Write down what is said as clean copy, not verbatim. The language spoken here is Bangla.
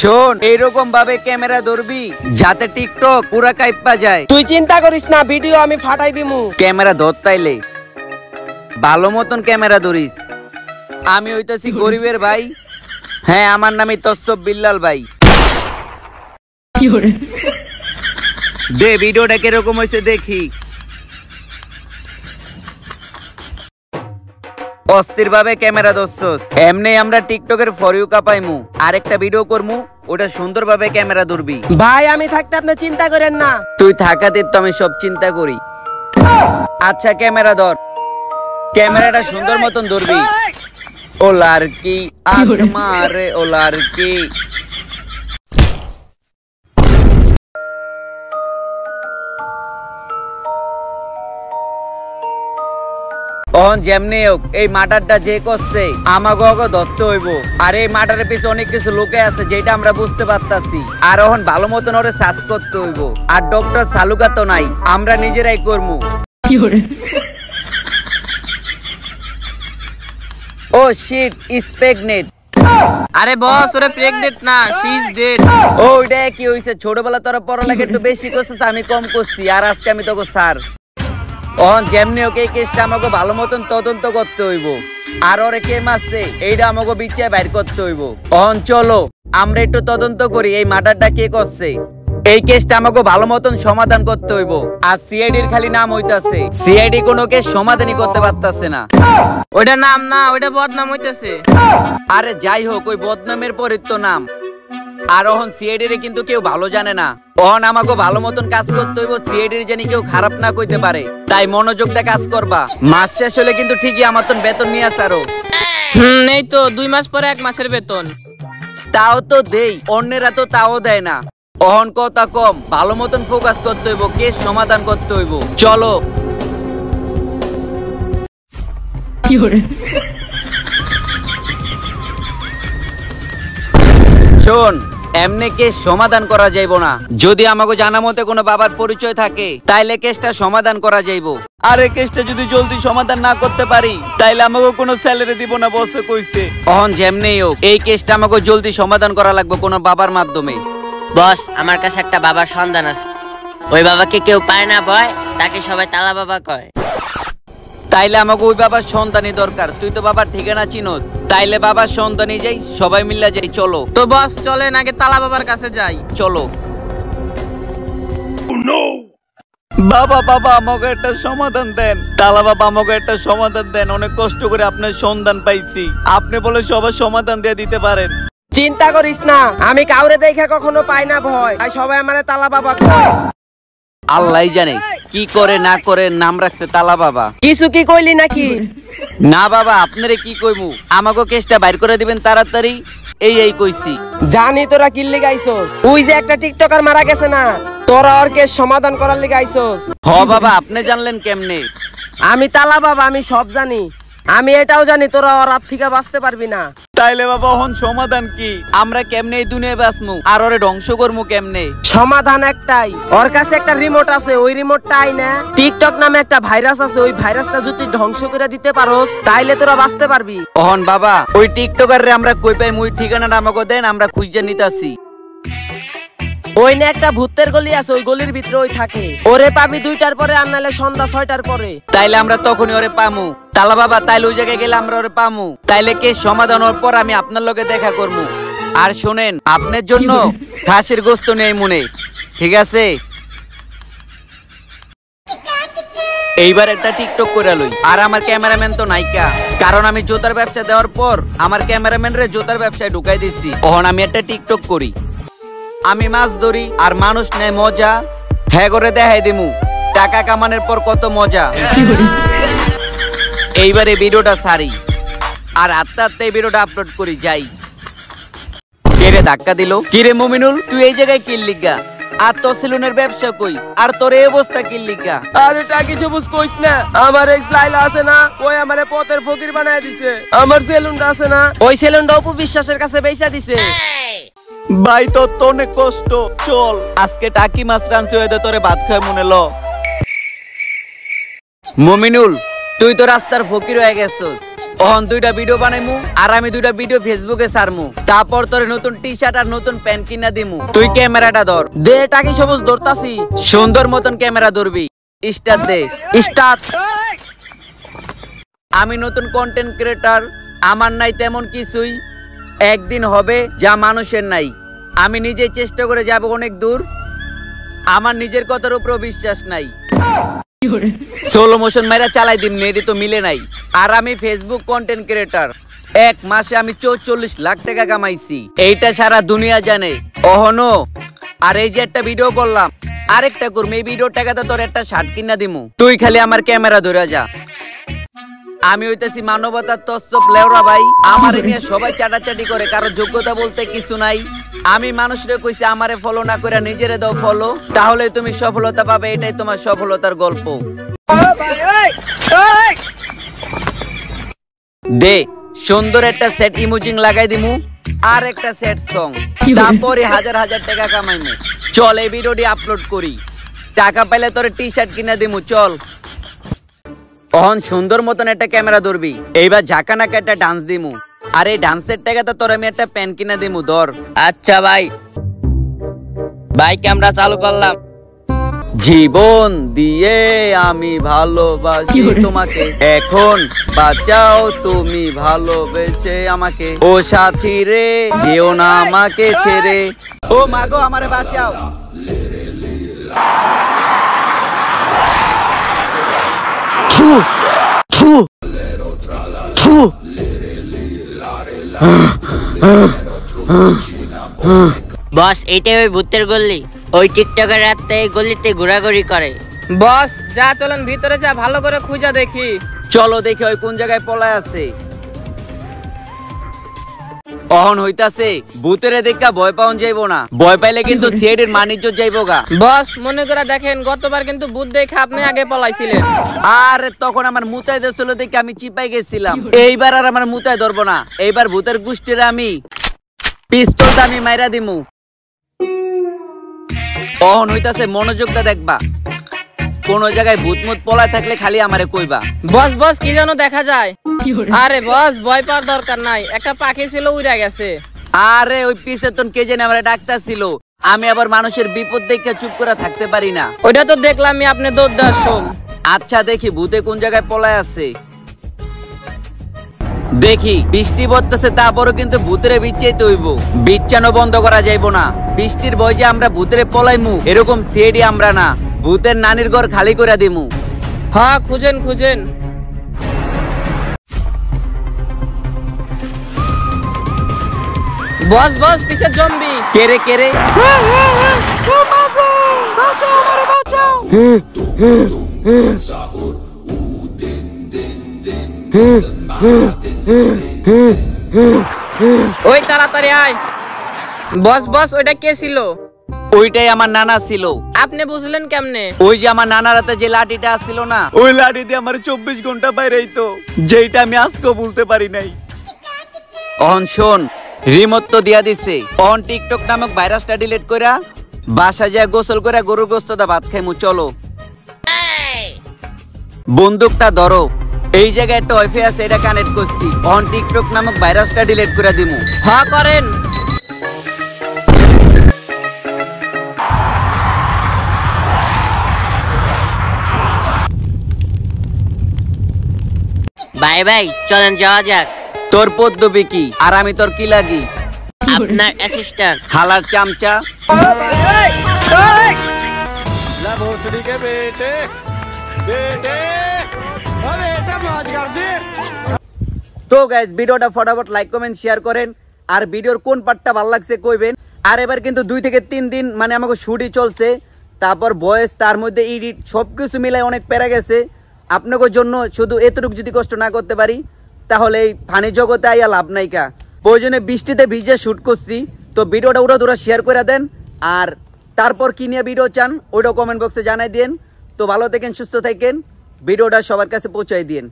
শোন, এইরকম ভাবে ক্যামেরা ধরবি যাতে টিকটক পুরা কাইপা যায়। তুই চিন্তা করিস না, ভিডিও আমি ফাটাই দিমু। ক্যামেরা ধর তাইলে ভালো মতন ক্যামেরা ধরিস। আমি হইতাছি গরিবের ভাই। হ্যাঁ, আমার নামে তসব বিল্লাল ভাই। দে ভিডিওটা কিরকম হয়েছে দেখি। অস্থির ভাবে ক্যামেরা ধরছস, এমনি আমরা টিকটকের ফর ইউ কাপাইমু। আরেকটা ভিডিও করমু, ওটা সুন্দর ভাবে ক্যামেরা ধরবি। ভাই আমি থাকতে আপনি চিন্তা করেন না। তুই থাকাতে তো আমি সব চিন্তা করি। আচ্ছা ক্যামেরা ধর, ক্যামেরাটা সুন্দর মতন ধরবি। ও লারকি আগ মারে, ও লারকি। যেমনি হোক এই মার্ডারটা যে করছে আমাকে ধরতে হইব। আর এই মার্ডারের পিছনে অনেক কিছু লোকে আছে যেটা আমরা বুঝতে পারতাছি। আর এখন ভালো মতন ওরে সার্চ করতে হইব। আর ডক্টর সালুকা তো নাই, আমরা নিজেরাই করমু। ও শিট, ইজ প্রেগনেন্ট। আরে বস, ওরে প্রেগনেন্ট না, শি ইজ ডেড। ও এটা কি হইছে? ছোটবেলা তোরা পড়ালেখা একটু বেশি করছিস, আমি কম করছি। আর আজকে আমি তোকে স্যার যেমনি ওকে এই কেসটা আমাকে ভালো মতন তদন্ত করতে হইব। আর ওরে কে মারছে এইটা আমাকে বিচার বাইর করতে হইব। চলো আমরা একটু তদন্ত করি এই মার্ডারটা কে করছে। এই কেসটা আমাকে ভালো মতন সমাধান করতে হইব। আর সিআইডির খালি নাম হইতাছে, সিআইডি কোনো কেস সমাধানই করতে পারতাছে না। ওইটা নাম না, ওইটা বদনাম হইতাছে। আরে যাই হোক, ওই বদনামের পরের তো নাম। আর ওহন সিআইডি রে কিন্তু কেউ ভালো জানে না। ওহন আমাকে ভালো মতন কাজ করতে হইব, সিআইডি জানি কেউ খারাপ না কইতে পারে। তাই মনোযোগ দিয়ে কাজ করবা। মাস শেষ হলে কিন্তু ঠিকই আমার মতন বেতন নিয়ে আসারো। এই তো 2 মাস পরে 1 মাসের বেতন। তাও তো দেই, অন্যেরা তো তাও দেয় না। ওহন কথা কম, ভালো মতন ফোকাস করতে হইব, কেস সমাধান করতে হইব। চলো শোন, এমনি কেস সমাধান করা যাইব না। যদি আমাকে জানা মতে কোনো বাবার পরিচয় থাকে তাইলে কেসটা সমাধান করা যাইব। আর এই কেসটা যদি জলদি সমাধান না করতে পারি তাইলে আমাকে কোনো স্যালারি দিব না, বসে কইছে। যেমনি হোক এই কেসটা আমাকে জলদি সমাধান করা লাগবে কোনো বাবার মাধ্যমে। বস, আমার কাছে একটা বাবার সন্ধান আছে। ওই বাবাকে কেউ পায় না ভয়, তাকে সবাই তালা বাবা কয়। তাইলে আমাকে ওই বাবার সন্তানই দরকার। তুই তো বাবার ঠিকানা চিনোস, তাইলে বাবার সন্তানই যাই, সবাই মিলে যাই। চলো তো বস চলেন আগে তালা বাবার কাছে যাই। চলো। বাবা বাবা আমাকে একটা সমাধান দেন। তালা বাবা আমাকে একটা সমাধান দেন। অনেক কষ্ট করে আপনার সন্ধান পাইছি, আপনি বলে সবার সমাধান দিয়ে দিতে পারেন। চিন্তা করিস না, আমি কাউরে দেখে কখনো পাই না ভয়, তাই সবাই আমারে তালা বাবা কয়। আল্লাহ জানে কি করে না করে নাম রাখছে তালা বাবা। কিছু কি কইলি নাকি? না বাবা, আপনারে কি কইমু, আমাকে কেসটা বাইর করে দিবেন তাড়াতাড়ি, এই কইছি। জানি তোরা কিল্লি গাইছস, ওই যে একটা টিকটকার মারা গেছে না, তোরা ওর কেস সমাধান করার লিগে আইছস। বাবা আপনি জানলেন কেমনে? আমি তালা বাবা, আমি সব জানি। আমি এটাও জানি তোরা ওর হাত থেকে বাঁচতে পারবি না। তাইলে বাবা এখন সমাধান কি? আমরা কেমনে এই দুনিয়ায় বাঁচমু আর ওরে ধ্বংস করমু কেমনে? সমাধান একটাই, ওর কাছে একটা রিমোট আছে, ওই রিমোটটা আইনা টিকটক নামে একটা ভাইরাস আছে, ওই ভাইরাসটা যদি ধ্বংস করে দিতে পারোস তাইলে তোরা বাঁচতে পারবি। বাবা ওই টিকটকাররে আমরা কই পাই? ওই ঠিকানাটা আমাকে দেন, আমরা খুঁজে নিতাছি। ওই না একটা ভূতের গলি আছে, ওই গলির ভিতরে ওই থাকে। ওরে পাবি 2টার পরে, আর নাহলে সন্ধ্যা 6টার পরে। তাইলে আমরা তখনই ওরে পামু। তালা বাবা তাইলে ওই জায়গায় গেলে আমরা ওরে পামু। তাইলে কেস সমাধান হওয়ার পর আমি আপনার লগে দেখা করবো। আর শোনেন, আপনার জন্য খাসির গোস্ত নেই মনে, ঠিক আছে? এইবার একটা টিকটক করে লই। আর আমার ক্যামেরাম্যান তো নাইকা, কারণ আমি জুতার ব্যবসা দেওয়ার পর আমার ক্যামেরাম্যান রে জুতার ব্যবসায় ঢুকাই দিচ্ছি। আমি একটা টিকটক করি, আমি মাছ ধরি আর মানুষ নেয় মজা। হ্যাঁ করে দেখাই দিমু টাকা কামানোর পর কত মজা। এইবারে ভিডিওটা সারি আর আস্তে আস্তে এই ভিডিওটা আপলোড করি। যাই। কেরে ধাক্কা দিল? কিরে মুমিনুল, তুই এই জায়গায় কি লিগা? আর তোর সেলুনের ব্যবসা কই? আর তোর এই অবস্থা কি লিগা? আরে টা কিছু বুঝ কইছ না, আমার এক্স লাইলা আছে না, ওই আমারে পথের ফকির বানায় দিছে। আমার সেলুনটা আছে না, ওই সেলুনটা অপু বিশ্বাসের কাছে বেচা দিছে। ভাই তোর তো অনেক কষ্ট, চল আজকে টাকি মাছ রাঁধছি, হয়ে তোরে ভাত খায় মনে ল। মুমিনুল তুই তো রাস্তার ফকির হয়ে গেছস, অহন 2টা ভিডিও বানাইমু আর আমি 2টা ভিডিও ফেসবুকে ছাড়মু। তারপর তোর নতুন টি-শার্ট আর নতুন প্যান্ট কিনা দিমু। তুই ক্যামেরাটা ধর। দে টাকি সবুজ ধরতাছি। সুন্দর মতন ক্যামেরা ধরবি। স্টার্ট দে। স্টার্ট। আমি নতুন কন্টেন্ট ক্রিয়েটর, আমার নাই তেমন কিছুই, একদিন হবে যা মানুষের নাই। আমি নিজেই চেষ্টা করে যাব অনেক দূর, আমার নিজের কথার উপর বিশ্বাস নাই। সোলো মোশন মাইরা চালাই দিম, নেডি তো মিলে নাই। আর আমি ফেসবুক কন্টেন্ট ক্রিয়েটর, এক মাসে আমি 44 লাখ টাকা কামাইছি, এইটা সারা দুনিয়া জানে। অহনো আর এই যে একটা ভিডিও করলাম, আরেকটা করবো, এই ভিডিওর টাকাতে তোর একটা শার্ট কিনা দিমু, তুই খালি আমার ক্যামেরা ধরে যা। আমি হইতেছি মানবতার তসব লেওরা ভাই, আমার নিয়ে সবাই চাটাচাটি করে, কারো যোগ্যতা বলতে কিছু নাই। আমি মানুষরে কইছি আমারে ফলো না করে নিজেরে দাও ফলো, তাহলে তুমি সফলতা পাবে, এটাই তোমার সফলতার গল্প। দে সুন্দর একটা সেট ইমোজিং লাগাই দিমু আর একটা সেট সং, তারপরে হাজার হাজার টাকা কামাইমু। চল এই ভিডিওটি আপলোড করি, টাকা পাইলে তোর টি-শার্ট কিনা দিমু। চল অহন সুন্দর মতন একটা ক্যামেরা ধরবি, এইবার ঝাঁকানাকা একটা ডান্স দিমু, আর এই ডান্সের টাকাতে তোর আমি একটা প্যান্ট কিনা দিমু। ধর। আচ্ছা ভাই, ক্যামেরা চালু করলাম। জীবন দিয়ে আমি ভালোবাসি তোমাকে, এখন বাঁচাও তুমি ভালোবেসে আমাকে। ও সাথী রে যেও না আমাকে ছেড়ে, ও মাগো আমারে বাঁচাও। বস এইটাই ওই ভূতের গল্লি, ওই টিকটকের রাতে এই গল্লিতে ঘোরাঘুরি করে। বস যা, চলেন ভিতরে যা, ভালো করে খুঁজা দেখি। চলো দেখি ওই কোন জায়গায় পলায় আছে। অহন হইতাছে ভূতেরে দেখা ভয় পাওন যাইবো না, ভয় পাইলে কিন্তু সিআইডির মানিজ্য যাইবো গা। বস মনে করে দেখেন, গতবার কিন্তু ভূত দেখে আপনি আগে পলাইছিলেন। আর তখন আমার মুতায় ধরছিল দেখে আমি চিপাই গেছিলাম, এইবার আর আমার মুতায় ধরবো না, এইবার ভূতের গোষ্ঠীর আমি পিস্তলটা আমি মাইরা দিমু। অহন হইতাছে মনোযোগটা দেখবা, কোন জায়গায় ভূত মুত পলায় থাকলে খালি আমারে কইবা। বস বস কি যেন দেখা যায়। আরে বস ভয় পাওয়ার দরকার নাই, একটা পাখি ছিল উড়া গেছে। আরে ওই পিছে তো কে জানে আমারে ডাকতাছিল, আমি আবার মানুষের বিপদ দেখে চুপ করে থাকতে পারি না। ওইটা তো দেখলামই আপনি দৌড় দেওয়ার সময়। আচ্ছা দেখি ভূতে কোন জায়গায় পলায় আছে। দেখি বৃষ্টি পড়তেছে, তারপরও কিন্তু ভূতেরে বিচ্ছাইতে হইব, বিচ্ছানো বন্ধ করা যাইবো না। বৃষ্টির ভয় যে আমরা ভূতেরে পলাইমু এরকম সিআইডি আমরা না, ভূতের নানির ঘর খালি করে দিমু। হ্যাঁ খুঁজেন খুঁজেন। বস বস পিছে জম্বি। কেরে কেরে ওই তাড়াতাড়ি আয়। বস বস ওইটা কে ছিল? ওইটাই আমার নানা ছিল। আপনি বুঝলেন কেমনে? ওই যে আমার নানার হাতে যে লাঠিটা ছিল না, ওই লাঠি দিয়ে আমার 24 ঘন্টা বাইরেই তো, যেটা আমি আজকে বলতে পারি নাই। অহন শোন, রিমোট তো দিয়া দিছে, অহন টিকটক নামক ভাইরাসটা ডিলিট কইরা বাসা যায় গোসল করে গরুর গোশত দা ভাত খাইমু। চলো বন্দুকটা ধরো, এই জায়গায় একটা ওয়াইফাই আছে, এটা কানেক্ট করছি, অহন টিকটক নামক ভাইরাসটা ডিলিট করে দিমু। হ্যাঁ করেন। ভাই ভাই চলেন যাওয়া যাক। তোর পদ্ধতি কি আর আমি তোর কি লাগি? আপনার অ্যাসিস্ট্যান্ট। হালার চামচা। তো গাইস ভিডিওটা ফটাফট লাইক কমেন্ট শেয়ার করেন, আর ভিডিওর কোন পার্টটা ভালো লাগছে কইবেন। আর এবার কিন্তু 2 থেকে 3 দিন মানে আমাকে শুটই চলছে, তারপর ভয়েস, তার মধ্যে এডিট, সবকিছু মিলাই অনেক প্যারা গেছে। আপনাদের জন্য শুধু এতটুকু যদি কষ্ট না করতে পারি তাহলে এই ফানি জগতে আইয়া লাভ নাইকা। প্রয়োজনে বৃষ্টিতে ভিজে শুট করছি, তো ভিডিওটা উড়া শেয়ার করে দেন, আর তারপর কি নিয়ে ভিডিও চান ওইটাও কমেন্ট বক্সে জানাই দেন। তো ভালো থাকেন, সুস্থ থাকেন, ভিডিওটা সবার কাছে পৌঁছাই দিন।